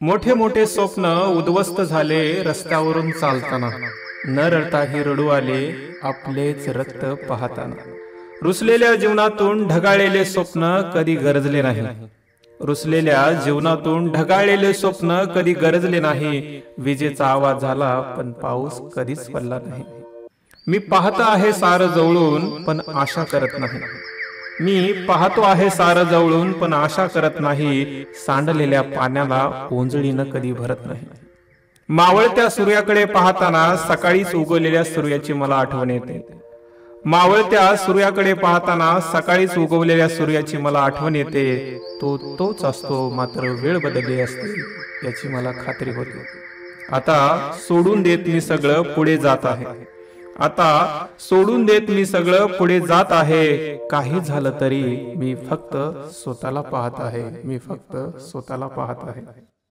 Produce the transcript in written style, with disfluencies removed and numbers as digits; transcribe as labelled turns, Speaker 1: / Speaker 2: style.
Speaker 1: मोठे मोठे स्वप्न उद्ध्वस्त झाले रस्त्यावरून चालताना, न रडताही रडू आले आपलेच रक्त पाहताना. रुसलेल्या जीवनातून ढगाळलेले स्वप्न कधी गरजले नाही. रुसलेल्या जीवनातून ढगाळलेले स्वप्न कधी गरजले नाही. विजेचा आवाज झाला पण पाऊस कधीच पडला नाही. मी पाहत आहे सारं जवळून पण आशा करत नाही. मी पाहतो आहे सारं जवळून पण आशा करत नाही. सांडलेल्या पाण्याला ओंजळीनं कधी भरत नाही. मावळत्या सूर्याकडे पाहताना सकाळीच उगवलेल्या सूर्याची मला आठवण येते. मावळत्या सूर्याकडे पाहताना सकाळीच उगवलेल्या सूर्याची मला आठवण येते. तो तोच असतो, मात्र वेळ बदलली असते याची मला खात्री होती. आता सोडून देत मी सगळं पुढे जात आहे. आता सोडून देत मी सगळं पुढे जात आहे. काही झालं तरी मी फक्त स्वतःला पाहत आहे. मी फक्त स्वतःला पाहत आहे.